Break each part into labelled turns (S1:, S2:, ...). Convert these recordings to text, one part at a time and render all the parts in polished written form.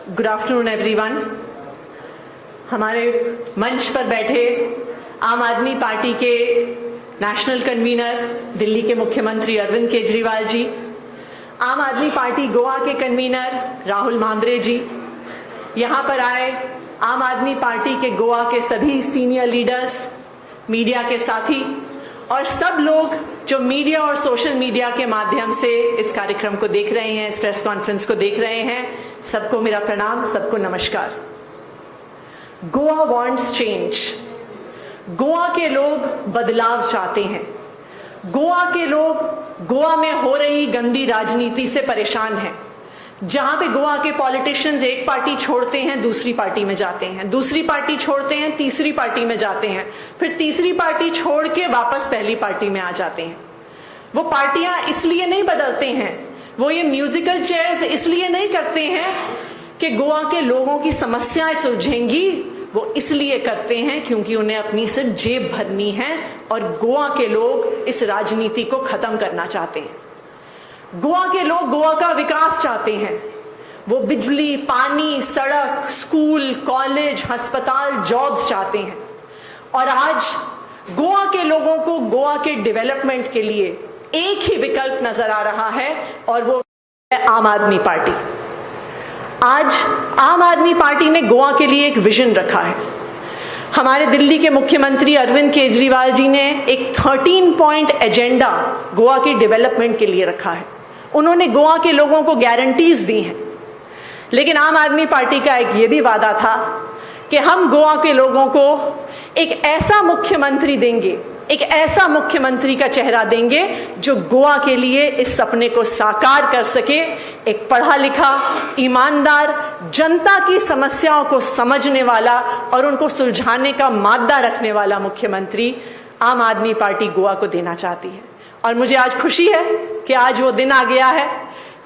S1: Good afternoon everyone. हमारे मंच पर बैठे आम आदमी पार्टी के नेशनल कन्वीनर दिल्ली के मुख्यमंत्री अरविंद केजरीवाल जी, आम आदमी पार्टी गोवा के कन्वीनर राहुल मांद्रे जी, यहाँ पर आए आम आदमी पार्टी के गोवा के सभी सीनियर लीडर्स, मीडिया के साथी और सब लोग जो मीडिया और सोशल मीडिया के माध्यम से इस कार्यक्रम को देख रहे हैं, इस प्रेस कॉन्फ्रेंस को देख रहे हैं, सबको मेरा प्रणाम, सबको नमस्कार। Goa wants change. गोवा के लोग बदलाव चाहते हैं। गोवा के लोग गोवा में हो रही गंदी राजनीति से परेशान हैं। जहां पे गोवा के पॉलिटिशियंस एक पार्टी छोड़ते हैं, दूसरी पार्टी में जाते हैं, दूसरी पार्टी छोड़ते हैं, तीसरी पार्टी में जाते हैं, फिर तीसरी पार्टी छोड़ के वापस पहली पार्टी में आ जाते हैं। वो पार्टियां इसलिए नहीं बदलते हैं, वो ये म्यूजिकल चेयर्स इसलिए नहीं करते हैं कि गोवा के लोगों की समस्याएं सुलझेंगी, वो इसलिए करते हैं क्योंकि उन्हें अपनी सिर्फ जेब भरनी है और गोवा के लोग इस राजनीति को खत्म करना चाहते हैं। गोवा के लोग गोवा का विकास चाहते हैं। वो बिजली, पानी, सड़क, स्कूल, कॉलेज, अस्पताल, जॉब्स चाहते हैं। और आज गोवा के लोगों को गोवा के डेवलपमेंट के लिए एक ही विकल्प नजर आ रहा है और वो है आम आदमी पार्टी। आज आम आदमी पार्टी ने गोवा के लिए एक विजन रखा है। हमारे दिल्ली के मुख्यमंत्री अरविंद केजरीवाल जी ने एक 13 पॉइंट एजेंडा गोवा के डेवलपमेंट के लिए रखा है। उन्होंने गोवा के लोगों को गारंटीज दी हैं, लेकिन आम आदमी पार्टी का एक ये भी वादा था कि हम गोवा के लोगों को एक ऐसा मुख्यमंत्री देंगे, एक ऐसा मुख्यमंत्री का चेहरा देंगे जो गोवा के लिए इस सपने को साकार कर सके। एक पढ़ा लिखा, ईमानदार, जनता की समस्याओं को समझने वाला और उनको सुलझाने का मादा रखने वाला मुख्यमंत्री आम आदमी पार्टी गोवा को देना चाहती है। और मुझे आज खुशी है कि आज वो दिन आ गया है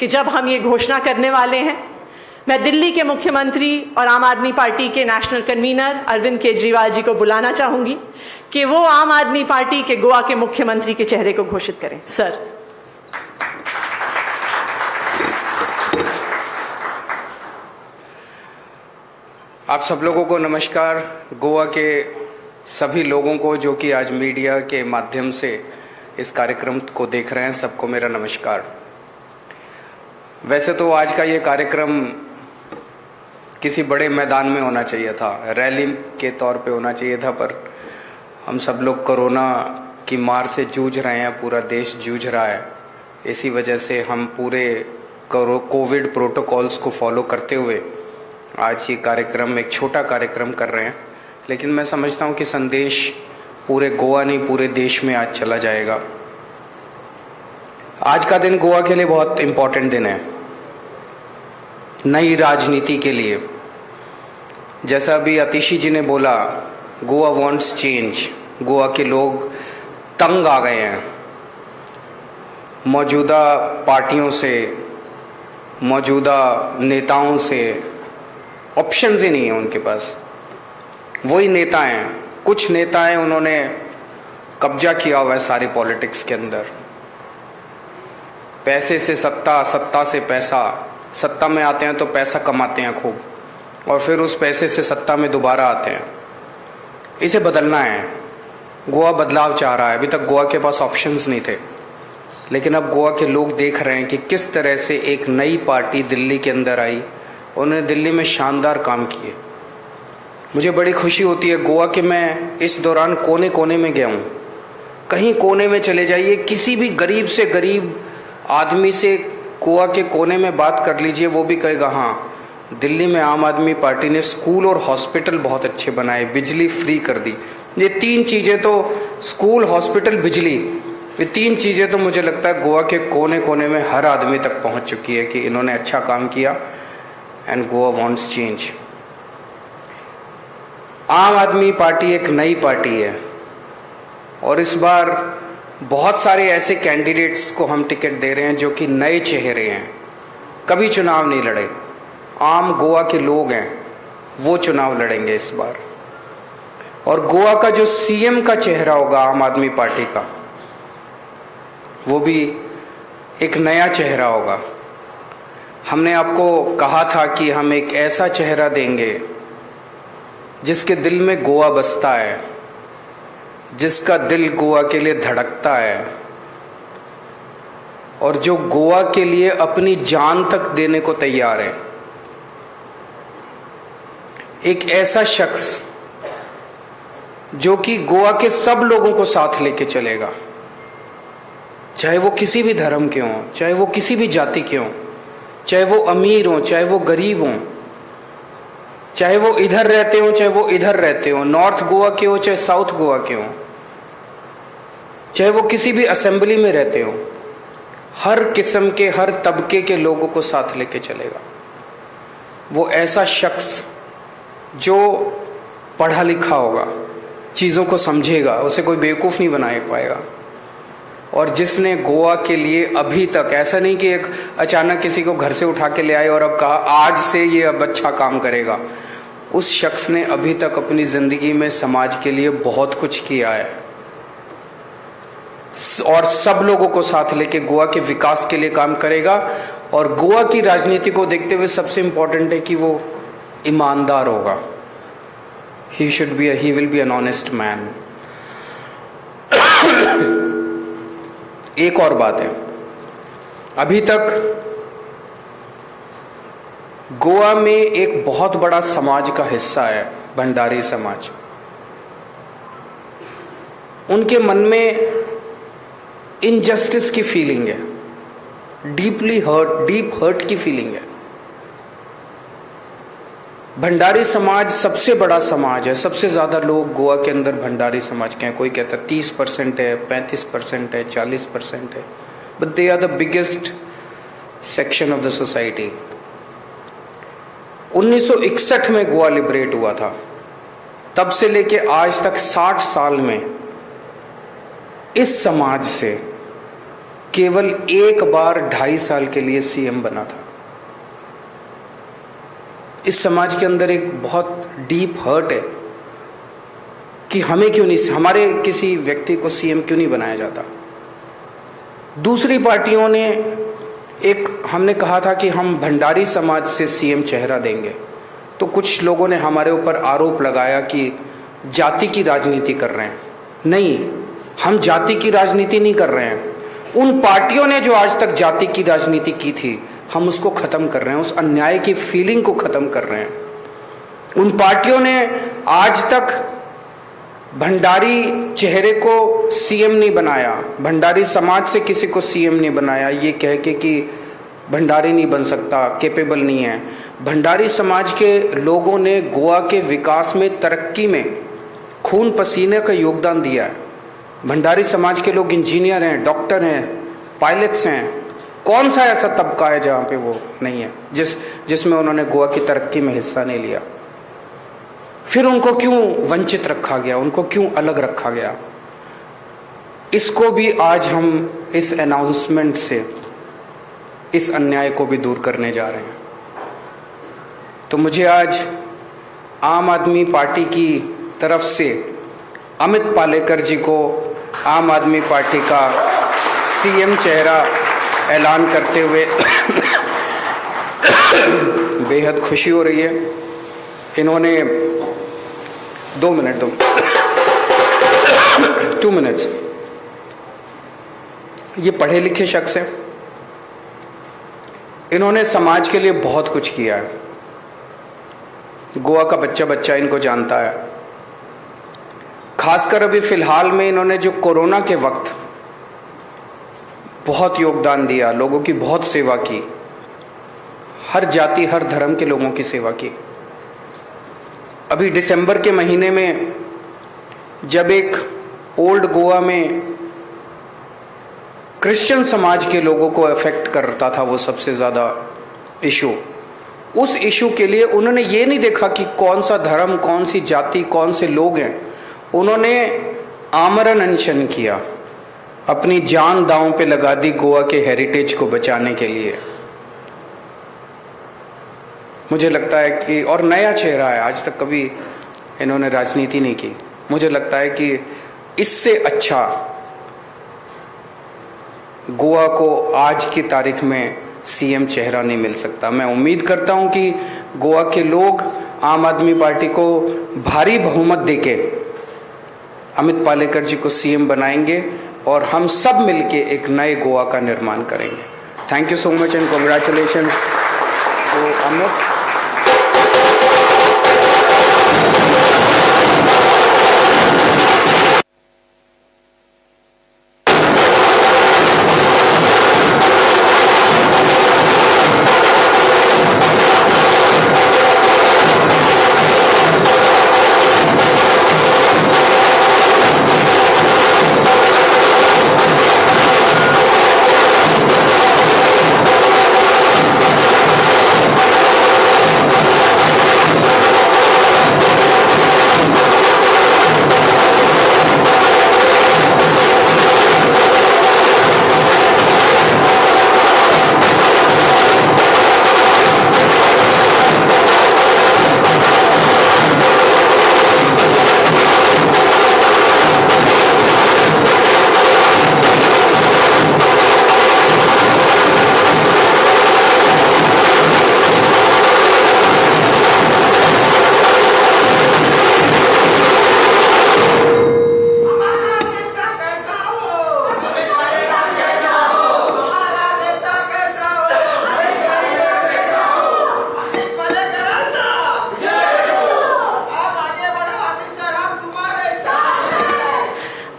S1: कि जब हम ये घोषणा करने वाले हैं। मैं दिल्ली के मुख्यमंत्री और आम आदमी पार्टी के नेशनल कन्वीनर अरविंद केजरीवाल जी को बुलाना चाहूंगी कि वो आम आदमी पार्टी के गोवा के मुख्यमंत्री के चेहरे को घोषित करें। सर।
S2: आप सब लोगों को नमस्कार। गोवा के सभी लोगों को जो कि आज मीडिया के माध्यम से इस कार्यक्रम को देख रहे हैं, सबको मेरा नमस्कार। वैसे तो आज का ये कार्यक्रम किसी बड़े मैदान में होना चाहिए था, रैली के तौर पे होना चाहिए था, पर हम सब लोग कोरोना की मार से जूझ रहे हैं, पूरा देश जूझ रहा है। इसी वजह से हम पूरे कोविड प्रोटोकॉल्स को फॉलो करते हुए आज ये कार्यक्रम, एक छोटा कार्यक्रम कर रहे हैं, लेकिन मैं समझता हूँ कि संदेश पूरे गोवा नहीं, पूरे देश में आज चला जाएगा। आज का दिन गोवा के लिए बहुत इंपॉर्टेंट दिन है, नई राजनीति के लिए। जैसा अभी आतिशी जी ने बोला, गोवा वांट्स चेंज। गोवा के लोग तंग आ गए हैं मौजूदा पार्टियों से, मौजूदा नेताओं से। ऑप्शंस ही नहीं है उनके पास। वही नेता हैं, कुछ नेता हैं, उन्होंने कब्जा किया हुआ है सारे पॉलिटिक्स के अंदर। पैसे से सत्ता, सत्ता से पैसा। सत्ता में आते हैं तो पैसा कमाते हैं खूब, और फिर उस पैसे से सत्ता में दोबारा आते हैं। इसे बदलना है। गोवा बदलाव चाह रहा है। अभी तक गोवा के पास ऑप्शंस नहीं थे, लेकिन अब गोवा के लोग देख रहे हैं कि किस तरह से एक नई पार्टी दिल्ली के अंदर आई। उन्होंने दिल्ली में शानदार काम किए। मुझे बड़ी खुशी होती है गोवा के, मैं इस दौरान कोने कोने में गया हूँ। कहीं कोने में चले जाइए, किसी भी गरीब से गरीब आदमी से गोवा के कोने में बात कर लीजिए, वो भी कहेगा हाँ, दिल्ली में आम आदमी पार्टी ने स्कूल और हॉस्पिटल बहुत अच्छे बनाए, बिजली फ्री कर दी। ये तीन चीज़ें तो, स्कूल, हॉस्पिटल, बिजली, ये तीन चीज़ें तो मुझे लगता है गोवा के कोने कोने में हर आदमी तक पहुंच चुकी है कि इन्होंने अच्छा काम किया। And Goa wants change. Aam Aadmi party एक नई पार्टी है और इस बार बहुत सारे ऐसे कैंडिडेट्स को हम टिकट दे रहे हैं जो कि नए चेहरे हैं, कभी चुनाव नहीं लड़े। आम गोवा के लोग हैं, वो चुनाव लड़ेंगे इस बार। और गोवा का जो सीएम का चेहरा होगा आम आदमी पार्टी का, वो भी एक नया चेहरा होगा। हमने आपको कहा था कि हम एक ऐसा चेहरा देंगे जिसके दिल में गोवा बसता है, जिसका दिल गोवा के लिए धड़कता है और जो गोवा के लिए अपनी जान तक देने को तैयार है। एक ऐसा शख्स जो कि गोवा के सब लोगों को साथ लेके चलेगा, चाहे वो किसी भी धर्म के हों, चाहे वो किसी भी जाति के हों, चाहे वो अमीर हों, चाहे वो गरीब हों, चाहे वो इधर रहते हो चाहे वो इधर रहते हो, नॉर्थ गोवा के हो चाहे साउथ गोवा के हो, चाहे वो किसी भी असेंबली में रहते हो, हर किस्म के हर तबके के लोगों को साथ लेके चलेगा। वो ऐसा शख्स जो पढ़ा लिखा होगा, चीज़ों को समझेगा, उसे कोई बेवकूफ़ नहीं बना पाएगा, और जिसने गोवा के लिए अभी तक, ऐसा नहीं कि एक अचानक किसी को घर से उठा के ले आए और अब कहा आज से ये अब अच्छा काम करेगा। उस शख्स ने अभी तक अपनी ज़िंदगी में समाज के लिए बहुत कुछ किया है और सब लोगों को साथ लेके गोवा के विकास के लिए काम करेगा। और गोवा की राजनीति को देखते हुए सबसे इंपॉर्टेंट है कि वो ईमानदार होगा। he will be an honest man। एक और बात है, अभी तक गोवा में एक बहुत बड़ा समाज का हिस्सा है भंडारी समाज। उनके मन में इनजस्टिस की फीलिंग है, डीप हर्ट की फीलिंग है। भंडारी समाज सबसे बड़ा समाज है, सबसे ज्यादा लोग गोवा के अंदर भंडारी समाज के हैं। कोई कहता है 30% है, 35% है, 40% है, but they are the biggest section of the society. 1961 में गोवा लिबरेट हुआ था, तब से लेके आज तक 60 साल में इस समाज से केवल एक बार 2.5 साल के लिए सीएम बना था। इस समाज के अंदर एक बहुत डीप हर्ट है कि हमें क्यों नहीं, हमारे किसी व्यक्ति को सीएम क्यों नहीं बनाया जाता। दूसरी पार्टियों ने हमने कहा था कि हम भंडारी समाज से सीएम चेहरा देंगे, तो कुछ लोगों ने हमारे ऊपर आरोप लगाया कि जाति की राजनीति कर रहे हैं। नहीं, हम जाति की राजनीति नहीं कर रहे हैं। उन पार्टियों ने जो आज तक जाति की राजनीति की थी, हम उसको खत्म कर रहे हैं, उस अन्याय की फीलिंग को खत्म कर रहे हैं। उन पार्टियों ने आज तक भंडारी चेहरे को सीएम नहीं बनाया, भंडारी समाज से किसी को सीएम नहीं बनाया, ये कह के कि भंडारी नहीं बन सकता, कैपेबल नहीं है। भंडारी समाज के लोगों ने गोवा के विकास में, तरक्की में खून पसीने का योगदान दिया है। भंडारी समाज के लोग इंजीनियर हैं, डॉक्टर हैं, पायलट्स हैं। कौन सा ऐसा तबका है जहाँ पे वो नहीं है, जिसमें उन्होंने गोवा की तरक्की में हिस्सा नहीं लिया। फिर उनको क्यों वंचित रखा गया, उनको क्यों अलग रखा गया? इसको भी आज हम इस अनाउंसमेंट से इस अन्याय को भी दूर करने जा रहे हैं। तो मुझे आज आम आदमी पार्टी की तरफ से अमित पालेकर जी को आम आदमी पार्टी का सीएम चेहरा ऐलान करते हुए बेहद खुशी हो रही है। इन्होंने 2 मिनट ये पढ़े लिखे शख्स हैं, इन्होंने समाज के लिए बहुत कुछ किया है। गोवा का बच्चा इनको जानता है। खासकर अभी फिलहाल में इन्होंने जो कोरोना के वक्त बहुत योगदान दिया, लोगों की बहुत सेवा की, हर जाति हर धर्म के लोगों की सेवा की। अभी दिसंबर के महीने में जब एक ओल्ड गोवा में क्रिश्चियन समाज के लोगों को अफेक्ट करता था वो सबसे ज़्यादा इशू, उस इशू के लिए उन्होंने ये नहीं देखा कि कौन सा धर्म, कौन सी जाति, कौन से लोग हैं। उन्होंने आमरण अनशन किया, अपनी जान दांव पे लगा दी गोवा के हेरिटेज को बचाने के लिए। मुझे लगता है कि, और नया चेहरा है, आज तक कभी इन्होंने राजनीति नहीं की। मुझे लगता है कि इससे अच्छा गोवा को आज की तारीख में सीएम चेहरा नहीं मिल सकता। मैं उम्मीद करता हूं कि गोवा के लोग आम आदमी पार्टी को भारी बहुमत देके अमित पालेकर जी को सीएम बनाएंगे और हम सब मिलके एक नए गोवा का निर्माण करेंगे। Thank you so much and congratulations to Amit.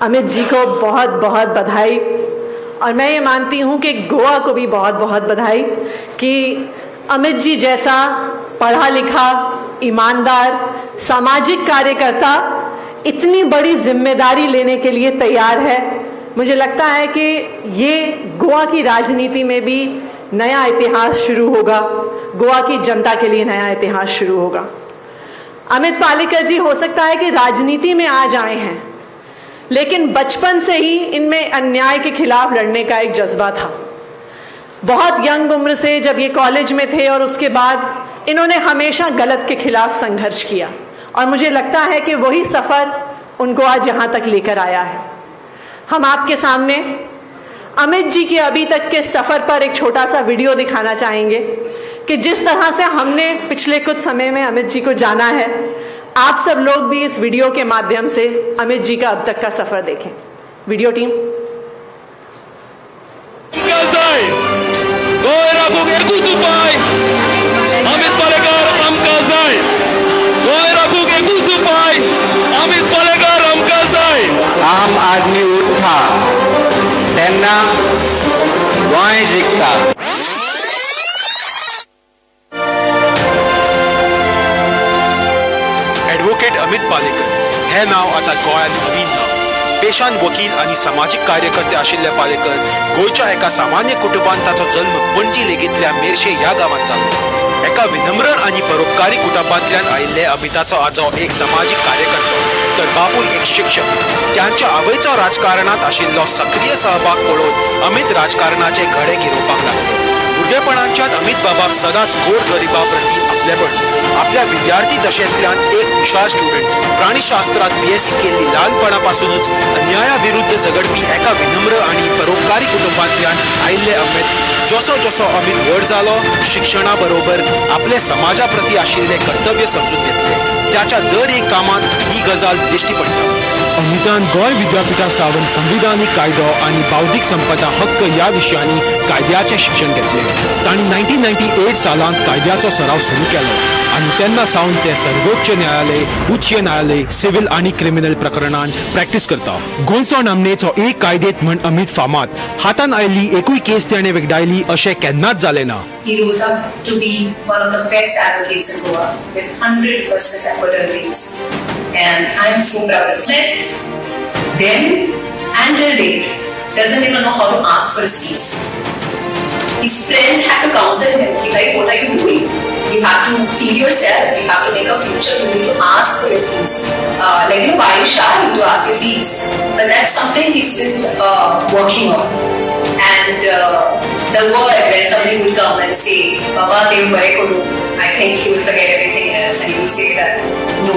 S1: Amit ji को बहुत बहुत बधाई, और मैं ये मानती हूँ कि गोवा को भी बहुत बहुत बधाई कि अमित जी जैसा पढ़ा लिखा, ईमानदार, सामाजिक कार्यकर्ता इतनी बड़ी जिम्मेदारी लेने के लिए तैयार है। मुझे लगता है कि ये गोवा की राजनीति में भी नया इतिहास शुरू होगा, गोवा की जनता के लिए नया इतिहास शुरू होगा। अमित पालेकर जी हो सकता है कि राजनीति में आज आए हैं, लेकिन बचपन से ही इनमें अन्याय के खिलाफ लड़ने का एक जज्बा था। बहुत यंग उम्र से जब ये कॉलेज में थे और उसके बाद इन्होंने हमेशा गलत के खिलाफ संघर्ष किया, और मुझे लगता है कि वही सफर उनको आज यहाँ तक लेकर आया है। हम आपके सामने अमित जी के अभी तक के सफर पर एक छोटा सा वीडियो दिखाना चाहेंगे कि जिस तरह से हमने पिछले कुछ समय में अमित जी को जाना है, आप सब लोग भी इस वीडियो के माध्यम से अमित जी का अब तक का सफर देखें। Video team.
S3: आम आदमी उठा त्यांना गोंय जिखता।
S4: ॲडव्होकेट अमित पालेकर हे नाव आता गोंयांत नवीन नाव। पेशान वकील आणि सामाजिक कार्यकर्ते आशिल्ले पालेकर गोंयच्या एका सामान्य कुटुंबात ताचो जल्म पणजी लेगीतल्या मेर्शे ह्या गांवांत जालो। एका विनम्र आणि परोपकारी कुटुंबांतल्यान आयिल्ले अमिताचो आजो एक सामाजिक कार्यकर्तो तर बापूय एक शिक्षक। त्यांच्या आवयचो राजकारणात आशिल्लो सक्रिय सहभाग पळोवन अमित राजकारणाचे घडे गिरोवपाक लागले। भुरगेपणांच्यान अमित बाबाक सदांच गोर गरिबा प्रती आपलेपण। आपल्या विद्यार्थी दशेंतल्यान एक हुशार स्टुडंट, प्राणीशास्त्रात BSc केल्ली ल्हानपणापासूनच अन्यायाविरुद्ध झगडपी एका विनम्र आणि परोपकारी कुटुंबांतल्यान आयिल्ले अमित जसो जसो अमित व्हड जालो, शिक्षणा बरोबर आपले समाजा प्रती आशिल्ले कर्तव्य समजून घेतले। त्याच्या दर एक कामात ही गजाल दिश्टी पडटा।
S5: अमितान गोंय विद्यापीठा सावन संविधानीक कायदो आणि बौद्धिक संपदा हक्क या विशयांनी कायद्याचे शिक्षण घेतले। ताणी 1998 सालांत कायद्याचो सराव सुरू केलो आणि तेन्ना सावन ते सर्वोच्च न्यायालय, उच्च न्यायालय, सिव्हिल आणि क्रिमिनल प्रकरणांत प्रॅक्टिस करता। गोंयचो नामनेचो एक कायदेत म्हण अमित फामाद। हातान आयिल्ली एकूय केस तेणे वगडायली अशें केन्नाच जालें ना।
S6: He rose up to be one of the best advocates in Goa with 100% acquittal rates, and I am so proud of it. Then and till date, doesn't even know how to ask for his fees. His friends had to counsel him. Like, what are you doing? You have to feed yourself. You have to make a future. You need to ask for your fees. Why are you shy to ask your fees? But that's something he's still working on. And the word when somebody would come and say, Baba, I think he will forget everything else. else and he will say that no,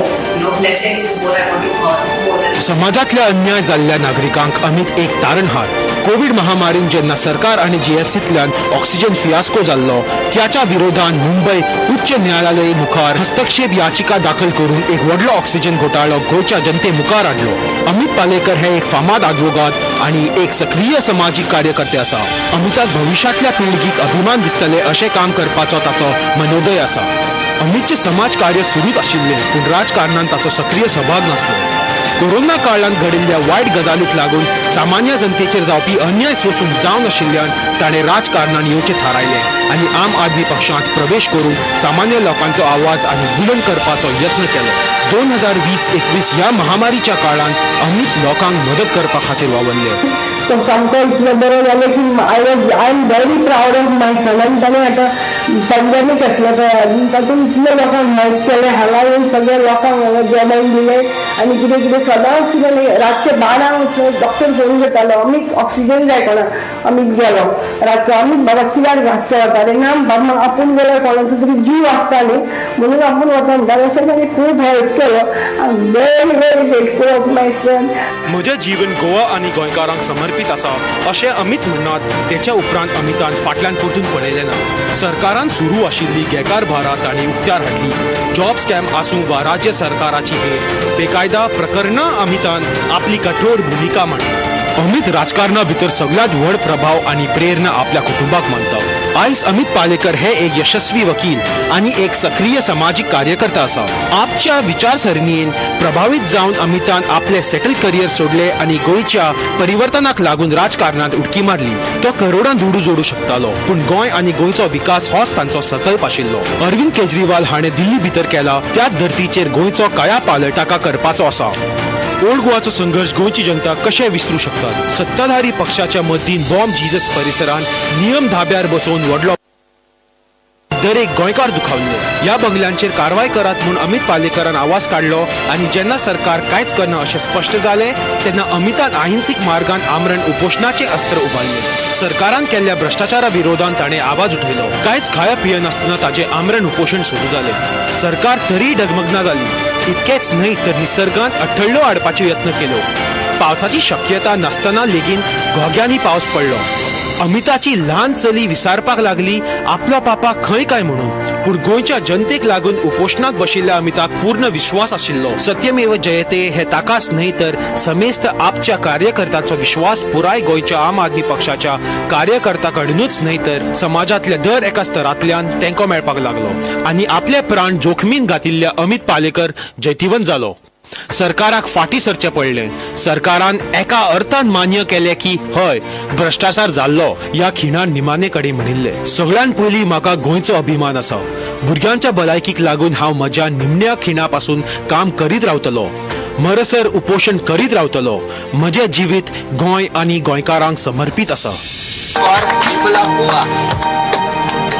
S6: blessings is what I want to earn more than.
S5: समाजातल्या अन्याय जाल्ल्या नागरिकांक अमित एक तारणहार. Covid महामारीन जेन्ना सरकार आणि जीएफसींतल्यान oxygen fiasco जाल्लो त्याच्या विरोधान मुंबय उच्च न्यायालय मुखार हस्तक्षेप याचिका दाखल करून एक व्हडलो ऑक्सिजन घोटाळो गोंयच्या जनते मुखार हाडलो. अमित पालेकर हे एक फामाद आदवोगाद आणि एक सक्रिय समाजीक कार्यकर्ते आसा. अमिताक भविष्यातल्या पिळगीक अभिमान दिसतले अशें काम करपाचो ताचो मनोदय आसा. अमितचे समाज कार्य सुरूच आशिल्ले पूण राजकारणांत ताचो सक्रिय सहभाग नासलो. कोरोना काळांत घडिल्ल्या वायट गजालीक लागून सामान्य जनतेचेर जावपी अन्याय सोसून जावन आशिल्ल्यान ताणें राजकारणांत येवचें थारायलें आनी आम आदमी पक्षांत प्रवेश करून सामान्य लोकांचो आवाज आनी बुलंद करपाचो यत्न केलो. 2020-21 ह्या महामारीच्या काळांत अमित लोकांक मदत करपा खातीर वावरले.
S7: तो सामको इतलें बरें जालें की I am very proud of my son. आनी ताणें आतां पॅन्डेमीक आसलो पळय तातूंत इतले लोकांक हेल्प केलें. हांगा सगळ्या लोकांक जेवण दिलें आनी कितें कितें सदांच कितें रातचे 12 डॉक्टर फोन घेतालो अमीक ऑक्सिजन जाय कोणाक. अमीक गेलो रातचो अमीक बाबा कित्याक रातचो वता रे ना बाबा आपूण गेल्यार कोणाचो तरी जीव आसता न्ही म्हणून आपूण वता म्हणटा अशें ताणें खूब हेल्प केलो. I am very very grateful of my son.
S5: म्हजें जीवन गोवा आनी गोंयकारांक समर्पित आसा अशें अमित म्हणनात. तेच्या उपरांत अमितान फाटल्यान परतून पळयलें ना. सरकारान सुरू आशिल्ली गेकारभारां तांणी उक्त्यार हाडली. जॉब स्कॅम आसूं वा राज्य सरकाराची हेर बेकायदा प्रकरणां अमितान आपली कठोर भुमिका मांडली. अमित राजकारणा भितर सगळ्यात व्हड प्रभाव आणि प्रेरणा आपल्या कुटुंबाक मानता. आयज अमित पालेकर हे एक यशस्वी वकील आणि एक सक्रिय सामाजिक कार्यकर्ता आसा. आपच्या विचारसरणीन प्रभावित जावन अमितान आपले सेटल करियर सोडले आणि गोंयच्या परिवर्तनाक लागून राजकारणात उडकी मारली. तो करोडां दुडू जोडू शकतालो पूण गोंय आणि गोंयचो विकास होच तांचो सकल्प आशिल्लो. अरविंद केजरीवाल हाणें दिल्ली भितर केला त्याच धर्तीचेर गोंयचो कायापालट ताका करपाचो आसा. ओल्ड गोवाचो संघर्ष गोंयची जनता कशें विसरूं शकतात. सत्ताधारी पक्षाच्या मदीन बॉम्ब जीजस परिसरांत नियम धाब्यार बसोवन व्हडलो दरेक गोंयकार दुखावले. ह्या बंगल्यांचेर कारवाय करात म्हूण अमित पालेकरान आवाज काडलो आनी जेन्ना सरकार कांयच करना अशें स्पश्ट जालें तेन्ना अमितान अहिंसीक मार्गान आमरण उपोशणाचें अस्त्र उबारलें. सरकारान केल्ल्या भ्रष्टाचारा विरोधान ताणें आवाज उठयलो. कांयच खाया पियनासतना ताचें आमरण उपोशण सुरू जालें. सरकार तरी डगमगना जाली. इतकेच न्हय तर निसर्गांत अठ्ठळ्यो हाडपाचो यत्न केलो. पावसाची शक्यता नासतना लेगीत घोग्यांनी पावस पडलो. अमिताची ल्हान चली विसारपाक लागली आपलो पापा खंय काय म्हणून. पूण गोंयच्या जनतेक लागून उपोशणात बशिल्ल्या अमिताक पूर्ण विश्वास आशिल्लो. सत्यमेव जयते हे ताकाच न्हय तर समेस्त आपच्या कार्यकर्त्याचो विश्वास पुराय गोंयच्या आम आदमी पक्षाच्या कार्यकर्त्यां कडूनच न्हय तर समाजातल्या दर एका स्तरांतल्यान तेंको मेळपाक लागलो आनी आपले प्राण जोखमीन घातिल्ल्या अमित पालेकर जैतिवंत जालो. सरकाराक फाटी सरचे पडले. सरकारान एका अर्थान मान्य केले की हय भ्रष्टाचार जाल्लो ह्या खिणान निमाणे कडेन म्हणिल्ले. सगळ्यान पयलीं म्हाका गोंयचो अभिमान आसा. भुरग्यांच्या भलायकीक लागून हांव म्हज्या निमण्या खिणा पासून काम करीत रावतलो. मरसर उपोशण करीत रावतलो. म्हजें जिवीत गोंय आनी गोंयकारांक समर्पित आसा.
S3: People of Goa,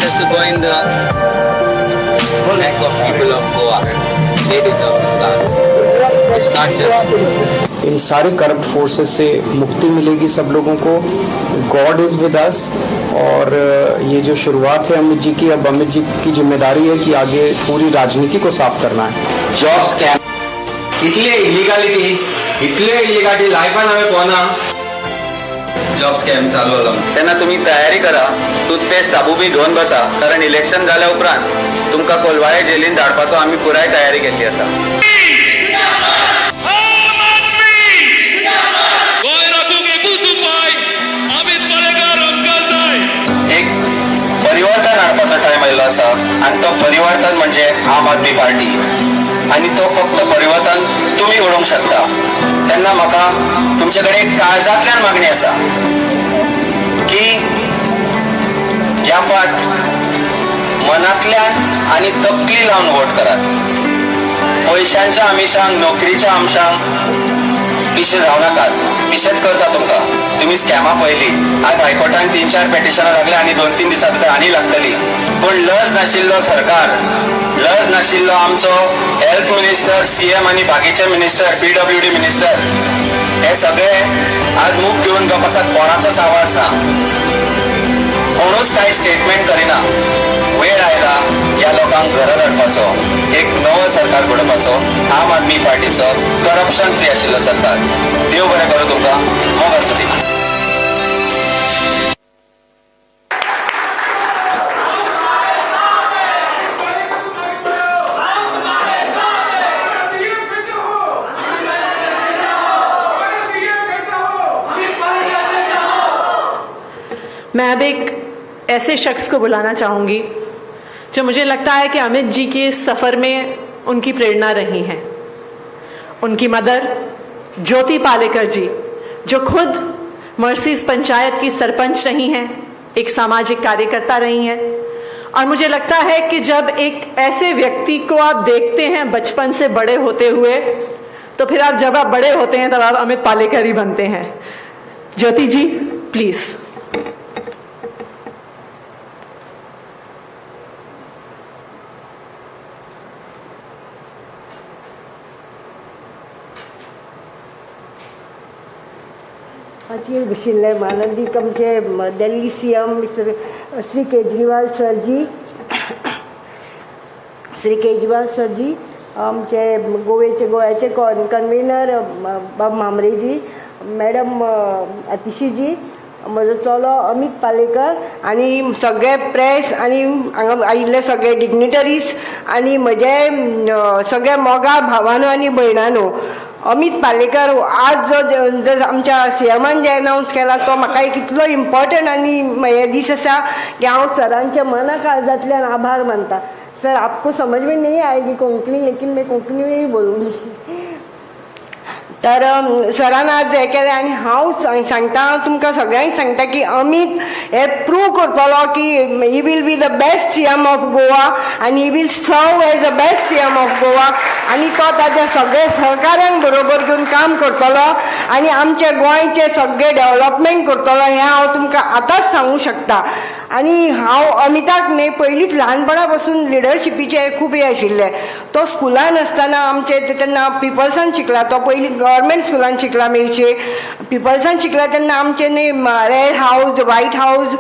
S3: just to go in the neck of people of Goa, they deserve this land. It's not just.
S2: In सारे करप्ट फोर्सेस से मुक्ति मिलेगी सब लोगों को. God is with us. और ये जो शुरुआत है अमित जी की, अब अमित जी की जिम्मेदारी है कि आगे पूरी राजनीति को साफ करना है.
S3: जॉब स्कॅम इतले इलिगॅलिटी लायफान हांवें पळोवना. जॉब स्कॅम चालू जाला तेन्ना तुमी तयारी करा. टूथपेस्ट साबू बी घेवन बसा कारण इलेक्शन जाल्या उपरांत तुमकां कोलवाळे जेलीन धाडपाचो आमी पुराय तयारी केल्ली आसा. एक परिवर्तन हाडपाचो टायम आयलो आसा आनी तो परिवर्तन म्हणजे आम आदमी पार्टी. आणि तो फक्त परिवर्तन तुम्ही घडोवंक शकता. तेन्ना म्हाका तुमचे कडेन काळजांतल्यान मागणी आसा की ह्या फाट मनांतल्यान आनी तकली लावन वोट करात. पयशांच्या आमिशांक नोकरीच्या आमशांक पिशे जावं नाकात. पिशेच करता तुमकां. तुम्ही स्कॅमा पळयली. आज हायकोर्टान 3-4 पेटिशनां लागल्या आनी 2-3 दिसां भितर आनी लागतली. पूण लज नाशिल्लो सरकार, लज नाशिल्लो आमचो हेल्थ मिनिस्टर, सीएम आनी बाकीचे मिनिस्टर, PWD मिनिस्टर हे सगळे आज मूग घेवन गप आसात. कोणाचोच आवाज ना. कोणूच कांय स्टेटमेंट करिना. वेळ आयला ह्या लोकांक लोकांक घरां धाडपाचो एक नवो सरकार घडोवपाचो आम आदमी पार्टीचो करप्शन फ्री आशिल्लो सरकार. देव बरें करूं तुमकां. मोग आसूं ती.
S1: मैं अब एक ऐसे शख्स को बुलाना चाहूंगी जो मुझे लगता है कि अमित जी के इस सफर में उनकी प्रेरणा रही हैं. उनकी मदर ज्योति पालेकर जी, जो खुद मर्सीज पंचायत की सरपंच रही हैं, एक सामाजिक कार्यकर्ता रही हैं. और मुझे लगता है कि जब एक ऐसे व्यक्ति को आप देखते हैं बचपन से बड़े होते हुए, तो फिर आप जब आप बड़े होते हैं तब आप अमित पालेकर ही बनते हैं. ज्योति जी, प्लीज.
S7: हाचेर बशिल्ले माननीक आमचे दिल्ली CM श्री केजरीवाल सर जी, आमचे गोव्याचे कन्व्हेनर बाब मामरे जी, मॅडम आतिशी जी, म्हजो चलो अमित पालेकर आनी सगळे प्रेस आनी हांगा आयिल्ले सगळे डिग्निटरीज आनी म्हजे सगळे मोगा भावानो आनी भयणानो. अमित पालेकर आज जो आमच्या CMान जे अनाउन्स केला तो म्हाका एक इतलो इम्पॉर्टंट आनी हे दीस आसा की हांव सरांचे मना काळजांतल्यान आभार मानता. सर, आपको समझ में नहीं आएगी कोंकणी, लेकिन मैं कोंकणी में ही बोलूंगी. तर सरान आज हे केलें आनी हांव सांगता तुमकां सगळ्यांक सांगता की अमित हे प्रूव करतलो की he will be the best CM of Goa आनी he will serve as the best CM of Goa. आनी तो ताच्या सगळे सहकाऱ्यांक बरोबर घेवन काम करतलो आनी आमचे गोंयचे सगळे डेव्हलपमेंट करतलो हें हांव तुमकां आतांच सांगूं शकता. आनी हांव अमिताक न्ही पयलींच ल्हानपणा पासून लिडरशिपीचे खूब हे आशिल्ले. तो स्कुलान आसतना आमचे तेन्ना पिपल्सान शिकला, तो पयलीं गव्हर्मेंट स्कुलान शिकला मेरशे. पिपल्सान शिकला तेन्ना आमचे न्ही रेड हावस, व्हायट हावस,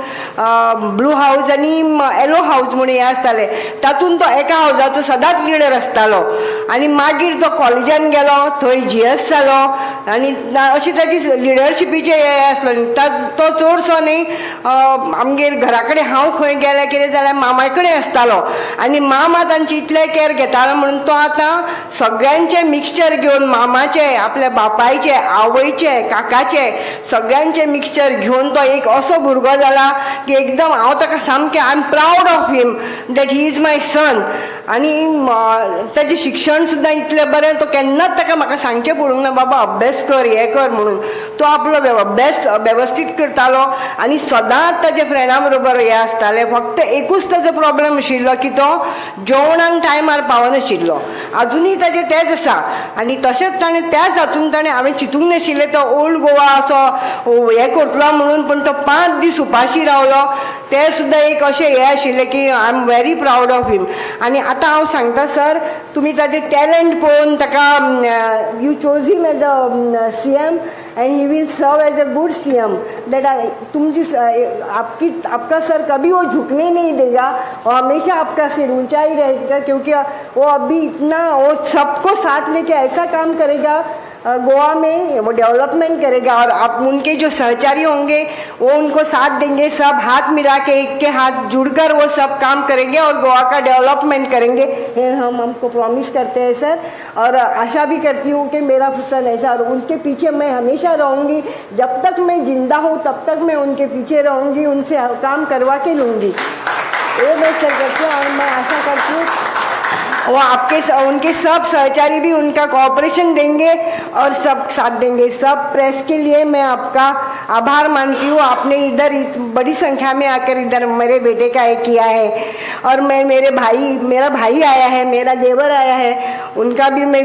S7: ब्लू हावस आनी येलो हावस म्हणून हे आसताले. तातूंत तो एका हावसाचो सदांच लिडर आसतालो. आनी मागीर तो कॉलेजान गेलो, थंय GS जालो आनी अशी ताची लिडरशिपीचे हे आसलो. तो चडसो न्ही आमगेर घरा कडेन हांव खंय गेलें कितें जाल्यार मामा कडेन आसतालो आनी मामा तांची इतले केअर घेतालो म्हणून तो आतां सगळ्यांचे मिक्सचर घेवन मामाचे, आपल्या बापायचे, आवयचे, काकाचे सगळ्यांचे मिक्सचर घेवन तो एक असो भुरगो जाला की एकदम हांव ताका सामकें I am proud of him that he is my son. आनी ताचें शिक्षण सुद्दां इतलें बरें, तो केन्नाच ताका म्हाका सांगचें पडूंक ना बाबा अभ्यास कर, हें कर म्हणून. तो आपलो अभ्यास वेवस्थीत करतालो आनी सदांच ताच्या फ्रेंडा बरोबर हे आसताले. फक्त एकूच ताचो प्रॉब्लेम आशिल्लो की तो जेवणाक टायमार पावनाशिल्लो. अजुनूय ताचें तेंच आसा. आनी तशेंच ताणें त्याच हातूंत हांवें चिंतूंक नाशिल्लें तो ओल्ड गोवा असो हे करतलो म्हणून, पण तो 5 दीस उपाशी रावलो. ते सुद्दां एक अशें हे आशिल्लें की I am very proud of him. आनी आतां हांव सांगता सर, तुमी ताचें टॅलंट पळोवन ताका you chose him as a CM and he will serve as a good CM. That तुमची आपका सर कभी वो झुकने नहीं देगा और हमेशा आपका सिर ऊंचा ही रहेगा, क्योंकि वो अभी इतना वो सबको साथ लेके ऐसा काम करेगा गोवा में, वो डेवलपमेंट करेगा. और आप उनके जो सहचारी होंगे वो उनको साथ देंगे. सब हाथ मिला के एक के हाथ जुड़कर वो सब काम करेंगे और गोवा का डेवलपमेंट करेंगे. ये हम हमको प्रॉमिस करते हैं सर. और आशा भी करती हूँ कि मेरा सन ऐसा, और उनके पीछे मैं हमेशा रहूँगी. जब तक मैं जिंदा हूँ तब तक मैं उनके पीछे रहूँगी, उनसे काम करवा के लूँगी. ये मैं सर करती हूँ और मैं आशा करती हूँ वो उनके सब सहचारी भी उनका कोऑपरेशन देंगे और सब साथ देंगे. सब प्रेस के लिए मैं आपका आभार मानती हूँ. आपने इधर बड़ी संख्या में आकर इधर मेरे बेटे का एक किया है. और मेरा भाई आया है, मेरा देवर आया है, उनका भी मैं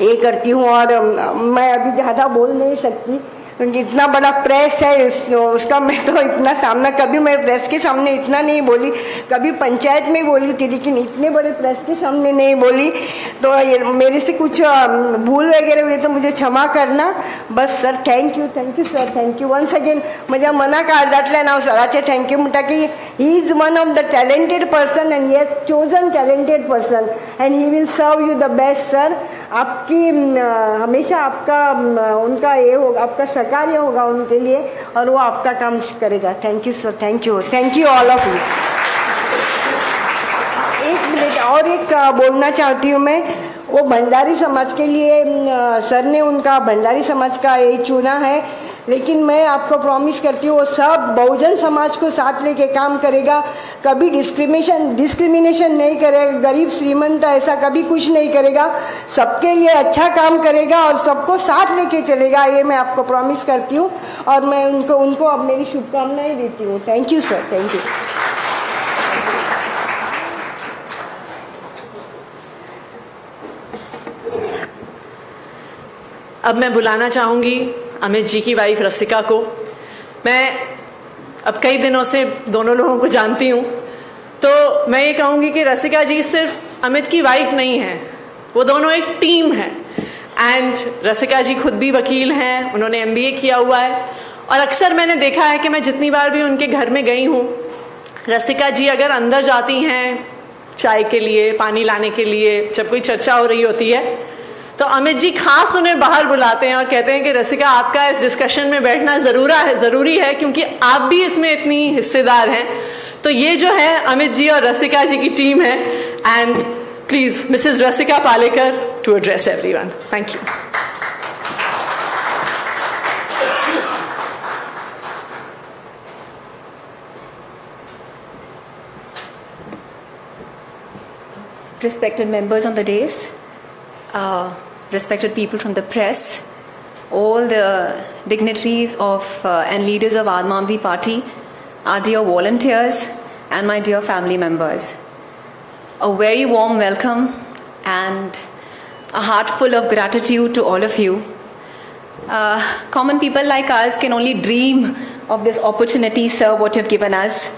S7: ये करती हूँ. और मैं अभी ज़्यादा बोल नहीं सकती, क्योंकि इतना बड़ा प्रेस है उसका मैं तो इतना सामना, कभी मैं प्रेस के सामने इतना नहीं बोली, कभी पंचायत में बोली थी लेकिन इतने बड़े प्रेस के सामने नहीं बोली. तो मेरे से कुछ भूल वगैरह हुई तो मुझे क्षमा करना. बस sir, thank you sir, thank you once again. म्हज्या मना काळजांतल्यान हांव सराचे थँक्यू म्हणटा की he is one of the talented person and he has chosen talented person and he will serve you the best sir. आपकी हमेशा आपका उनका ये होगा, आपका सहकार्य होगा उनके लिए और वो आपका काम करेगा. Thank you sir, thank you all of you. एक मिनट और एक बोलना चाहती हूँ मैं. वो भंडारी समाज के लिए सर ने उनका भंडारी समाज का ये चुना है, लेकिन मैं आपको प्रॉमिस करती हूँ वो सब बहुजन समाज को साथ लेके काम करेगा. कभी डिस्क्रिमिनेशन नहीं करेगा, गरीब श्रीमंत ऐसा कभी कुछ नहीं करेगा. सबके लिए अच्छा काम करेगा और सबको साथ लेके चलेगा, ये मैं आपको प्रॉमिस करती हूँ. और मैं उनको अब मेरी शुभकामनाएं देती हूँ. Thank you sir, thank you.
S1: अब मैं बुलाना चाहूँगी अमित जी की वाइफ रसिका को. मैं अब कई दिनों से दोनों लोगों को जानती हूँ, तो मैं ये कहूँगी कि रसिका जी सिर्फ अमित की वाइफ नहीं है, वो दोनों एक टीम है. एंड रसिका जी खुद भी वकील हैं, उन्होंने MBA किया हुआ है. और अक्सर मैंने देखा है कि मैं जितनी बार भी उनके घर में गई हूँ, रसिका जी अगर अंदर जाती हैं चाय के लिए, पानी लाने के लिए, जब कोई चर्चा हो रही होती है, तो अमित जी खास उन्हें बाहर बुलाते हैं और कहते हैं कि रसिका आपका इस डिस्कशन में बैठना ज़रूरी है क्योंकि आप भी इसमें इतनी हिस्सेदार हैं. तो ये जो है अमित जी और रसिका जी की टीम है. And please Mrs Rasika Palekar to address everyone. Thank you.
S8: Respected members on the dais, respected people from the press, all the dignitaries of and leaders of Aam Aadmi Party, our dear volunteers and my dear family members. A very warm welcome and a heart full of gratitude to all of you. Common people like us can only dream of this opportunity, sir, what you've given us.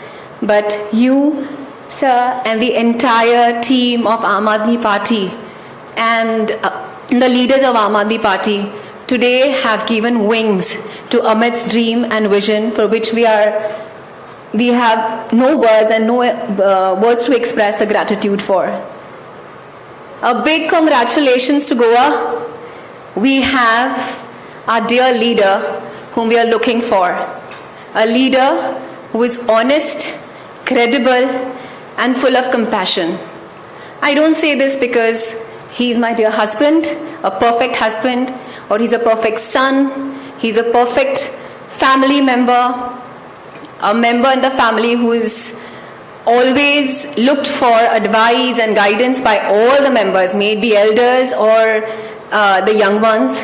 S8: But you, sir, and the entire team of Aam Aadmi Party and the leaders of Aam Aadmi Party today have given wings to Amit's dream and vision, for which we have no words and no words to express the gratitude for. A big congratulations to Goa. We have our dear leader whom we are looking for. A leader who is honest, credible, and full of compassion. I don't say this because he's my dear husband, a perfect husband, or he's a perfect son. He's a perfect family member, a member in the family who is always looked for advice and guidance by all the members, may it be elders or the young ones.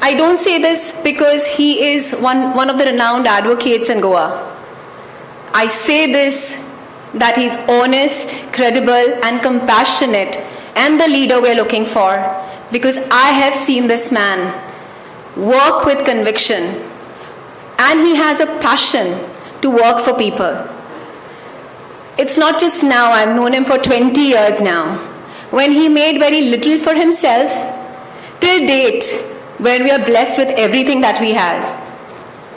S8: I don't say this because he is one of the renowned advocates in Goa. I say this that he's honest, credible, and compassionate, and the leader we're looking for, because I have seen this man work with conviction, and he has a passion to work for people. It's not just now, I've known him for 20 years now, when he made very little for himself, till date, when we are blessed with everything that he has.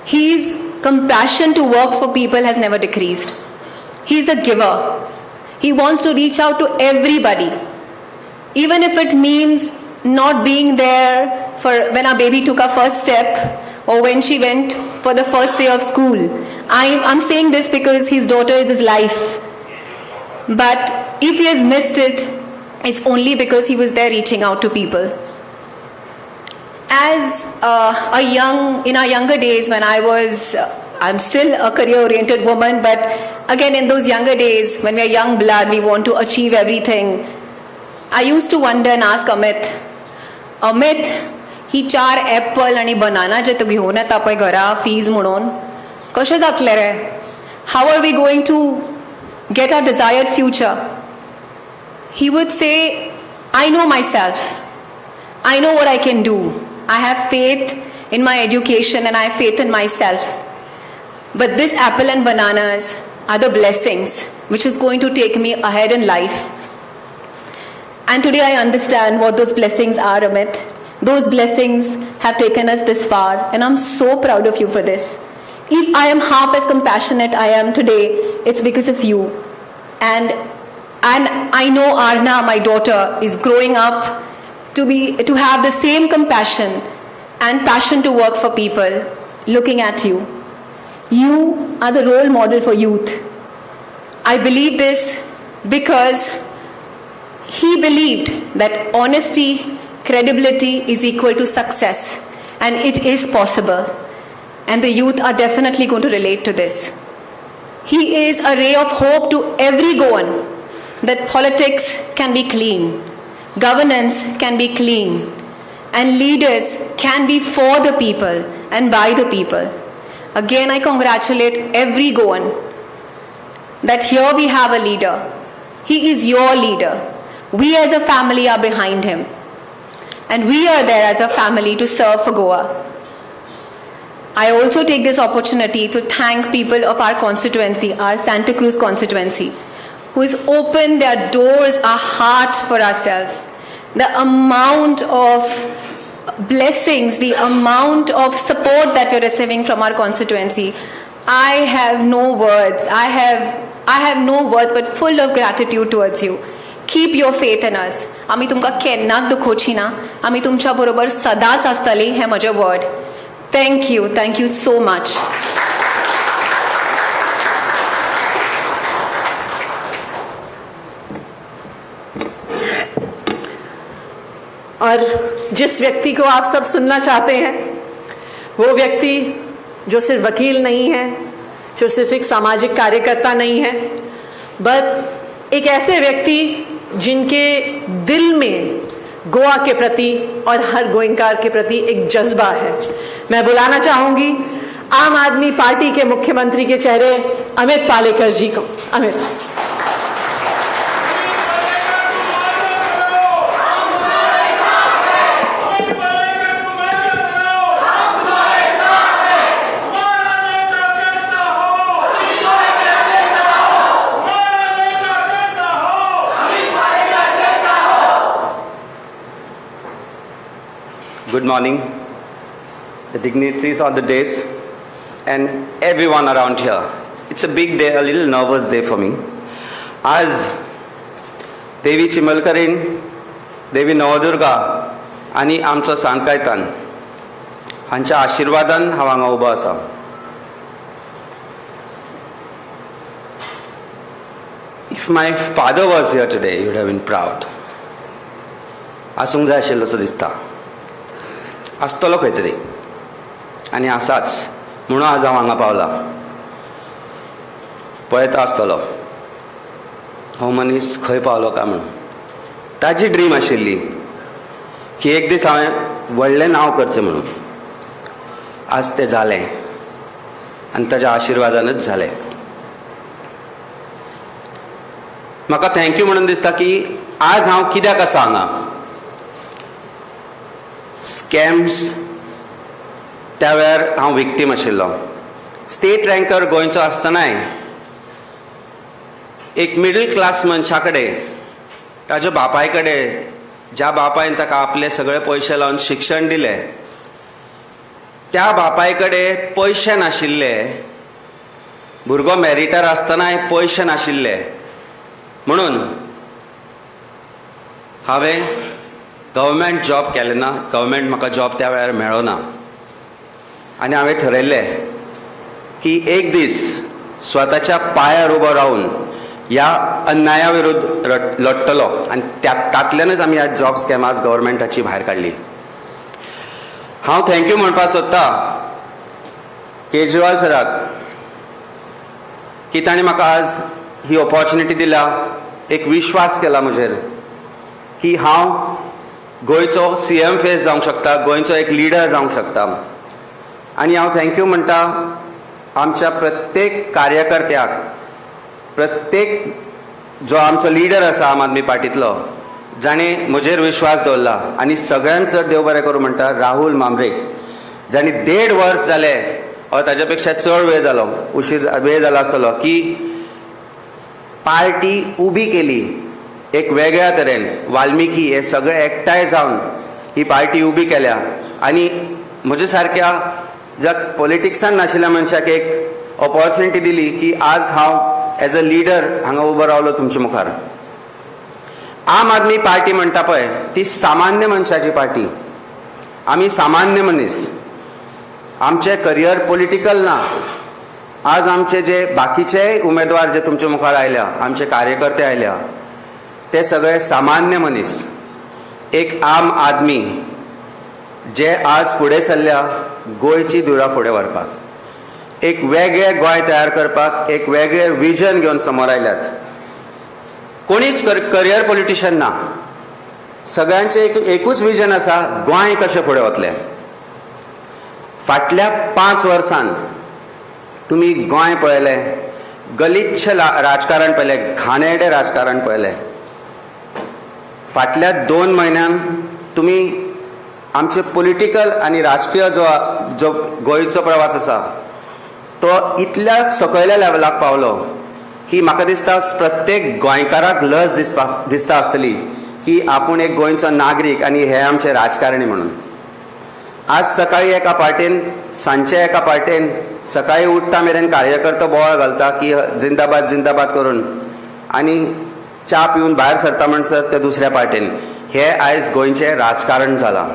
S8: His compassion to work for people has never decreased. He's a giver. He wants to reach out to everybody, even if it means not being there for when our baby took her first step or when she went for the first day of school. I'm saying this because his daughter is his life. But if he has missed it, it's only because he was there reaching out to people. As in our younger days, when I'm still a career-oriented woman, but again, in those younger days, when we're young blood, we want to achieve everything. I used to wonder and ask Amit, he 4 Apple आणि banana जे तू घेऊन येता पळय घरा fees म्हणून कशें जातलें रे? How are we going to get our desired future? He would say, I know myself. I know what I can do. I have faith in my education, and I have faith in myself. But this apple and bananas are the blessings which is going to take me ahead in life. And today I understand what those blessings are, Amit. Those blessings have taken us this far, and I'm so proud of you for this. If I am half as compassionate I am today, it's because of you. And I know Arna, my daughter, is growing up to have the same compassion and passion to work for people, looking at you. You are the role model for youth. I believe this because he believed that honesty, credibility is equal to success, and it is possible. And the youth are definitely going to relate to this. He is a ray of hope to every Goan that politics can be clean, governance can be clean, and leaders can be for the people and by the people. Again, I congratulate every Goan that here we have a leader. He is your leader. We as a family are behind him. And we are there as a family to serve for Goa. I also take this opportunity to thank people of our constituency, our Santa Cruz constituency, who has opened their doors, our heart for ourselves. The amount of blessings, the amount of support that we're receiving from our constituency, I have no words. I have no words but full of gratitude towards you. Keep your faith in us. आमी तुमका केन्नाच दुखोवची ना. आमी तुमच्या बरोबर सदांच आसतली हे म्हजे word. Thank you so much.
S1: और जिस व्यक्ति को आप सब सुनना चाहते हैं, वो व्यक्ति जो सिर्फ वकील नहीं है, जो सिर्फ एक सामाजिक कार्यकर्ता नहीं है, बट एक ऐसे व्यक्ति जिनके दिल में गोवा के प्रति और हर गोइंकार के प्रति एक जज्बा है. मैं बुलाना चाहूंगी आम आदमी पार्टी के मुख्यमंत्री के चेहरे अमित पालेकर जी को. Amit.
S3: Good morning, the dignitaries on the dais and everyone around here. It's a big day, a little nervous day for me. आज देवी चिमलकरीन, देवी नवदुर्गा आणि आमचो सांकायतान हांच्या आशिर्वादान हांव हांगा उबो आसा. If my father was here today, he would have been proud. आसूंक जाय आशिल्लो असो दिसता. आसतलो खंय तरी आनी आसाच म्हणून आज हांव हांगा पावला. पळयता आसतलो हो मनीस खंय पावलो काय म्हणून. ताजी ड्रीम आशिल्ली की एक दीस हांवें व्हडलें नांव करचें म्हणून. आज तें जालें आनी ताच्या आशिर्वादानच जालें. म्हाका थँक्यू म्हणून दिसता की आज हांव कित्याक आसा हांगा. स्कॅम्स त्या वेळार हांव विक्टीम आशिल्लो. स्टेट रँकर गोंयचो आसतनाय एक मिडल क्लास मनशा कडेन, ताच्या बापाय कडेन, ज्या बापायन ताका आपले सगळे पयशे लावन शिक्षण दिलें, त्या बापाय कडेन पयशे नाशिल्ले. भुरगो मॅरिटार आसतनाय पयशे नाशिल्ले म्हणून हांवें गव्हर्मेंट जॉब केलें ना. गव्हर्मेंट म्हाका जॉब त्या वेळार मेळ्ळो ना आनी हांवें ठरयल्लें की एक दीस स्वताच्या पांयार उबो रावन ह्या अन्याया विरुद्ध लडटलो आनी तातल्यानच आमी ह्या जॉब स्कॅमाज गव्हर्मेंटाची भायर काडली. हांव थँक्यू म्हणपाक सोदतां केजरीवाल सराक की ताणें म्हाका आज ही ऑपॉर्च्युनिटी दिल्या, एक विश्वास केला म्हजेर की हांव गोंयचो CM फेस जावंक शकता, गोंयचो एक लिडर जावंक शकता. आनी हांव थँक्यू म्हणटा आमच्या प्रत्येक कार्यकर्त्याक, प्रत्येक जो आमचो लिडर आसा आम आदमी पार्टींतलो, जाणें म्हजेर विश्वास दवरला. आनी सगळ्यांत चड देव बरें करूं म्हणटा राहुल मांब्रेक,
S9: जाणी 1.5 वर्स जाले वा ताच्या पेक्षा चड वेळ जालो वेळ जाला आसतलो की पार्टी उबी केली एक वेगळ्या तरेन वाल्मिकी हे सगळे एकठांय जावन ही पार्टी उबी केल्या आनी म्हज्या सारक्या ज्या पॉलिटिक्सान नाशिल्ल्या मनशाक एक ऑपॉर्च्युनिटी दिली की आज हांव एज अ लिडर हांगा उबो रावलो तुमच्या मुखार. आम आदमी पार्टी म्हणटा पळय ती सामान्य मनशाची पार्टी. आमी सामान्य मनीस, आमचे करियर पॉलिटिकल ना. आज आमचे जे बाकीचे उमेदवार जे तुमच्या मुखार आयल्या, आमचे कार्यकर्ते आयल्या, ते सगळे सामान्य मनीस, एक आम आदमी जे आज फुडें सरल्या गोंयची धुरा फुडें व्हरपाक, एक वेगळें गोंय तयार करपाक एक वेगळें विजन घेवन समोर आयल्यात. कोणीच करियर पॉलिटिशियन ना. सगळ्यांचे एकूच विजन आसा, गोंय कशें फुडें वतलें. फाटल्या 5 वर्सांत तुमी गोंय पळयलें, गलिच्छ राजकारण पळयलें, घाणेरडें राजकारण पळयलें. फाटल्या 2 म्हयन्यांत तुमी आमचे पॉलिटिकल आनी राजकीय जो गोंयचो प्रवास आसा तो इतल्या सकयल्या लेवलाक पावलो की म्हाका दिसता प्रत्येक गोंयकाराक लज दिसता आसतली की आपूण एक गोंयचो नागरीक आनी हे आमचे राजकारणी म्हणून. आज सकाळी एका पार्टीन, सांजचे एका पार्टीन, सकाळी उठता मेरेन कार्यकर्तो बोवाळ घालता की जिंदाबाद जिंदाबाद करून आनी च्या पिवन भायर सरता म्हणसर ते दुसऱ्या पार्टीन. हे आयज गोंयचें राजकारण जालां.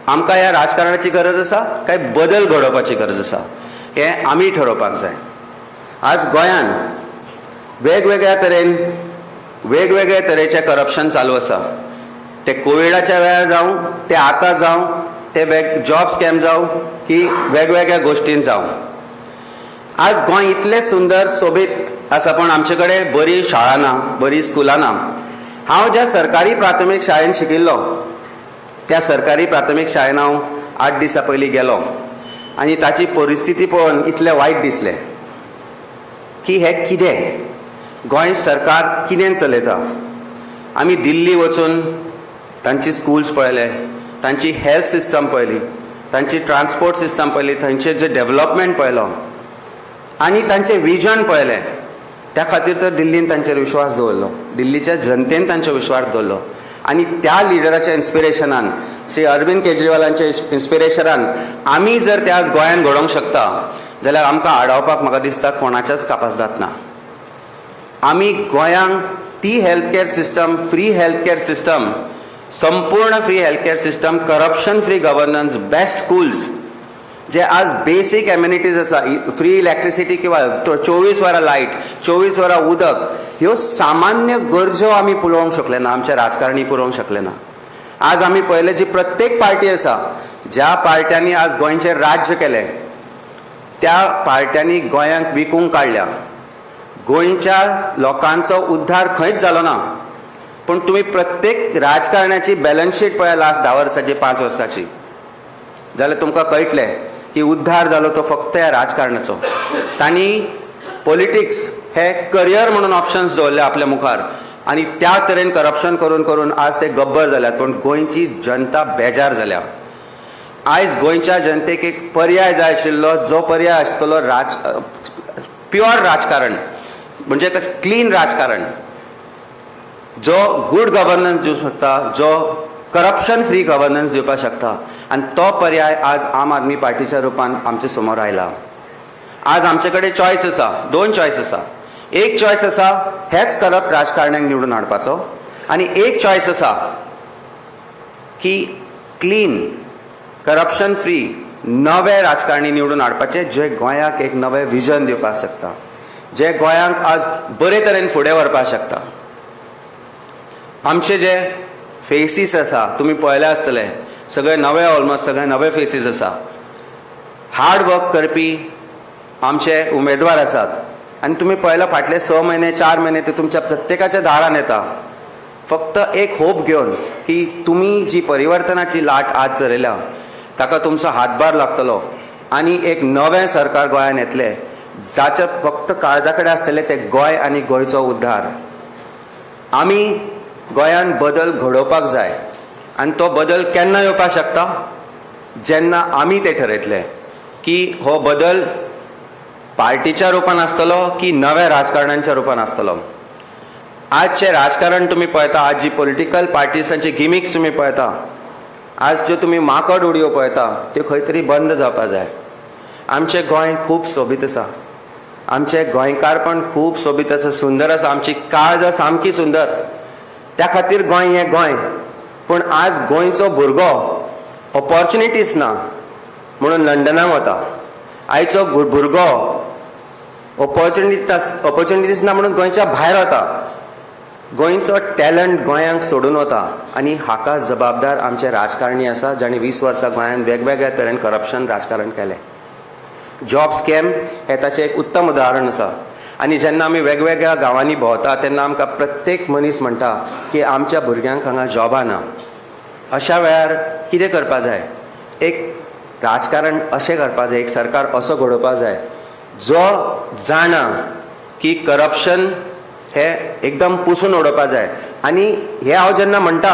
S9: आमकां ह्या राजकारणाची गरज आसा काय बदल घडोवपाची गरज आसा हें आमी ठरोवपाक जाय. आज गोंयांत वेगवेगळ्या तरेचें करप्शन चालू आसा. ते कोविडाच्या वेळार जावं, ते आतां जावं, ते जॉब स्कॅम जावं की वेगवेगळ्या गोश्टीन जावं. आज गोंय इतलें सुंदर सोबीत आसा पण आमचे कडेन बरी शाळा ना, बरी स्कुलां ना. हांव ज्या सरकारी प्राथमीक शाळेन शिकिल्लो त्या सरकारी प्राथमीक शाळेन हांव 8 दिसां पयलीं गेलो आनी ताची परिस्थिती पळोवन इतलें वायट दिसलें की हे कितें, गोंय सरकार कितें चलयता. आमी दिल्ली वचून तांची स्कूल्स पळयले, तांची हेल्थ सिस्टम पळयली, तांची ट्रान्सपोर्ट सिस्टम पळयली, थंयचे जे डेव्हलपमेंट पळयलो आनी तांचें विजन पळयलें. त्या खातीर तर दिल्लीन तांचेर विश्वास दवरलो, दिल्लीच्या जनतेन तांचेर विश्वास दवरलो आनी त्या लिडराच्या इन्स्पिरेशनान, श्री अरविंद केजरीवालांच्या इन्स्पिरेशनान आमी जर ते आज गोंयांत घडोवंक शकता जाल्यार आमकां आडावपाक म्हाका दिसता कोणाच्याच कापासदात ना. आमी गोंयांक ती health care system, free health care system, संपूर्ण free health care system, corruption free governance, best schools, जे आज बेसिक एम्युनिटीज आसा, फ्री इलेक्ट्रिसिटी किंवा 24 वरां लायट, 24 वरां उदक, ह्यो सामान्य गरजो आमी पुरवंक शकले ना, आमचे राजकारणी पुरवंक शकले ना. आज आमी पळयलें जी प्रत्येक पार्टी आसा, ज्या पार्ट्यांनी आज गोंयचेर राज्य केलें त्या पार्ट्यांनी गोंयांक विकूंक काडल्या. गोंयच्या लोकांचो उद्धार खंयच जालो ना. पूण तुमी प्रत्येक राजकारण्याची बॅलन्स शीट पळया लास्ट 10 वर्सांची, 5 वर्सांची, जाल्यार तुमकां कळटलें की उद्धार जालो तो फक्त ह्या राजकारणाचो. तांणी पॉलिटिक्स हे करियर म्हणून ऑप्शन्स दवरले आपल्या मुखार आनी त्या तरेन करप्शन करून करून आज ते गब्बर जाल्यात. पूण गोंयची जनता बेजार जाल्या. आयज गोंयच्या जनतेक एक पर्याय जाय आशिल्लो, जो पर्याय आसतलो प्युअर राजकारण, म्हणजे क्लीन राजकारण, जो गुड गव्हर्नन्स दिवंक शकता, जो करप्शन फ्री गव्हर्नन्स दिवपाक शकता. आनी तो पर्याय आज आम आदमी पार्टीच्या रुपान आमचे समोर आयला. आज आमचे कडेन चॉयस आसा, 2 चॉयस आसा. एक चॉयस आसा हेच करप्ट राजकारण्यांक निवडून हाडपाचो आनी एक चॉयस आसा की क्लीन करप्शन फ्री नवे राजकारणी निवडून हाडपाचे, जे गोंयाक एक नवें विजन दिवपाक शकता, जे गोंयांक आज बरे तरेन फुडें व्हरपाक शकता. आमचे जे फेसीस आसा तुमी पळयले आसतले, सगळे नवे, ऑलमोस्ट सगळे नवे फेसीस आसा. हार्ड वर्क करपी आमचे उमेदवार आसात आनी तुमी पळयलां फाटले 6 म्हयने 4 म्हयने ते तुमच्या प्रत्येकाच्या दारान येता फक्त एक होप घेवन की तुमी जी परिवर्तनाची लाट आज चलयल्या ताका तुमचो हातभार लागतलो आनी एक नवें सरकार गोंयांत येतलें, जाचे फक्त काळजा कडेन आसतलें ते गोंय आनी गोंयचो उद्धार. आमी गोंयांत बदल घडोवपाक जाय आनी तो बदल केन्ना येवपाक शकता, जेन्ना आमी ते ठरयतले की हो बदल पार्टीच्या रुपान आसतलो की नव्या राजकारण्यांच्या रुपान आसतलो. आजचे राजकारण तुम्ही पळयता, आज जी पॉलिटिकल पार्टीसांची गिमिक्स तुम्ही पळयता, आज ज्यो तुम्ही माकड उडयो पळयता त्यो खंय तरी बंद जावपाक जाय. आमचें गोंय खूब सोबीत आसा, आमचें गोंयकारपण खूब सोबीत आसा, सुंदर आसा, आमची काळज सामकी सुंदर. त्या खातीर गोंय हें गोंय. पूण आज गोंयचो भुरगो ऑपॉर्च्युनिटीज ना म्हणून लंडनाक वता. आयचो भुरगो ऑपॉर्च्युनिटीज ना म्हणून गोंयच्या भायर वता. गोंयचो टॅलंट गोंयांक सोडून वता आनी हाका जबाबदार आमचे राजकारणी आसा जाणी 20 वर्सां गोंयांत वेगवेगळ्या तरेन करप्शन राजकारण केलें. जॉब स्कॅम हें ताचें एक उत्तम उदाहरण आसा. आनी जेन्ना आमी वेगवेगळ्या गांवांनी भोंवता तेन्ना आमकां प्रत्येक मनीस म्हणटा की आमच्या भुरग्यांक हांगा जॉबां ना. अशा वेळार कितें करपा जाय? एक राजकारण अशें करपा जाय, एक सरकार असो घडोवपा जाय जो जाणा की करप्शन हे एकदम पुसून उडोवपा जाय. आनी हे हांव जेन्ना म्हणटा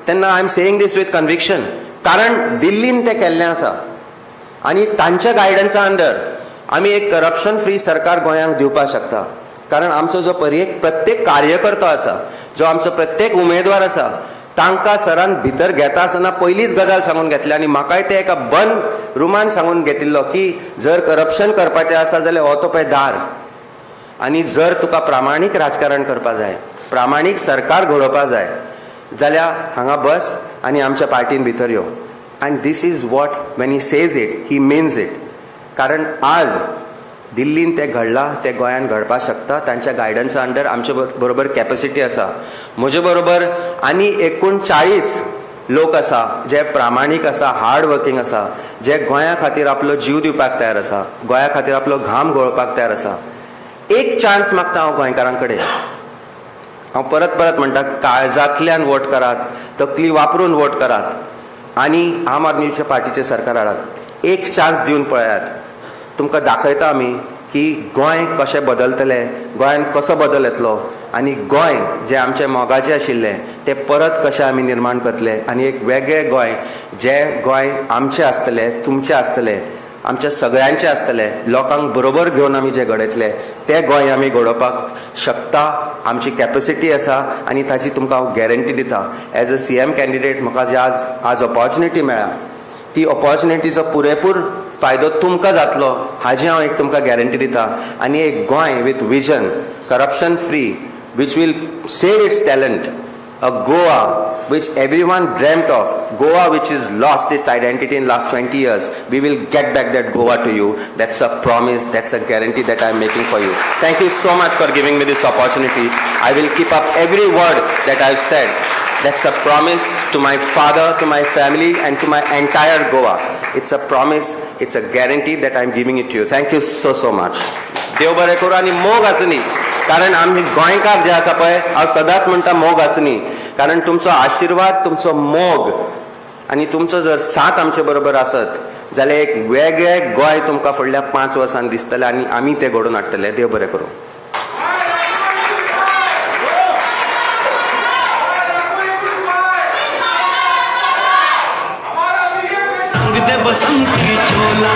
S9: तेन्ना I am saying this with conviction, कारण दिल्लीन तें केल्लें आसा आनी तांच्या गायडन्सा अंडर आमी एक करप्शन फ्री सरकार गोंयांक दिवपाक शकता. कारण आमचो जो प्रत्येक कार्यकर्तो आसा, जो आमचो प्रत्येक उमेदवार आसा, तांकां सरान भितर घेता आसतना पयलीच गजाल सांगून घेतली आनी म्हाकाय ते एका बंद रुमान सांगून घेतिल्लो की जर करप्शन करपाचें आसा जाल्यार हो तो पळय दार, आनी जर तुका प्रामाणीक राजकारण करपा जाय, प्रामाणीक सरकार घडोवपा जाय जाल्यार हांगा बस आनी आमच्या पार्टीन भितर यो. And this is what when he says it he means it. कारण आज दिल्लीन तें घडलां तें गोंयान घडपाक शकता. तांच्या गायडन्सा अंडर आमचे बरोबर कॅपॅसिटी आसा. म्हजे बरोबर आनी 39 लोक आसा जे प्रामाणीक आसा, हार्ड वर्किंग आसा, जे गोंया खातीर आपलो जीव दिवपाक तयार आसा, गोंया खातीर आपलो घाम गळोवपाक तयार आसा. एक चान्स मागता हांव गोंयकारां कडेन. हांव परत परत म्हणटा, काळजांतल्यान वोट करात, तकली वापरून वोट करात आनी आम आदमीच्या पार्टीचें सरकार हाडात. एक चान्स दिवन पळयात. तुमकां दाखयता आमी की गोंय कशें बदलतलें, गोंयान कसो बदल येतलो आनी गोंय जें आमचें मोगाचें आशिल्लें तें परत कशें आमी निर्माण करतले आनी एक वेगळें गोंय, जें गोंय आमचें आसतलें, तुमचें आसतलें, आमच्या सगळ्यांचें आसतलें, लोकांक बरोबर घेवन आमी जें घडयतले तें गोंय आमी घडोवपाक शकता. आमची कॅपॅसिटी आसा आनी ताची तुमकां हांव गॅरंटी दिता. एज अ CM कॅन्डिडेट म्हाका जी आज ऑपॉर्च्युनिटी मेळ्ळा, ती ऑपॉर्च्युनिटीचो पुरेपूर फायदो तुमकां जातलो हाजी हांव एक तुमकां गॅरंटी दिता. आनी एक Goa with vision, corruption free, which will save its talent, a Goa which everyone dreamt of, Goa which has lost its identity in last 20 years, we will get back that Goa to you. That's a promise, that's a guarantee that I am making for you. Thank you so much for giving me this opportunity. I will keep up every word that I've said. That's a promise to my father, to my family and to my entire Goa. It's a promise, it's a guarantee that I'm giving it to you. Thank you so much. देव बरें करूं आनी मोग आसुनी. कारण आमी गोंयकार जे आसा पळय, हांव सदांच म्हणटा मोग आसुनी. कारण तुमचो आशिर्वाद, तुमचो मोग आनी तुमचो जर साथ आमचे बरोबर आसत जाल्यार एक वेगळें गोंय तुमकां फुडल्या 5 वर्सांनी दिसतलें आनी आमी तें घडोवन हाडटले. देव बरें करूं.
S10: बसंती चोला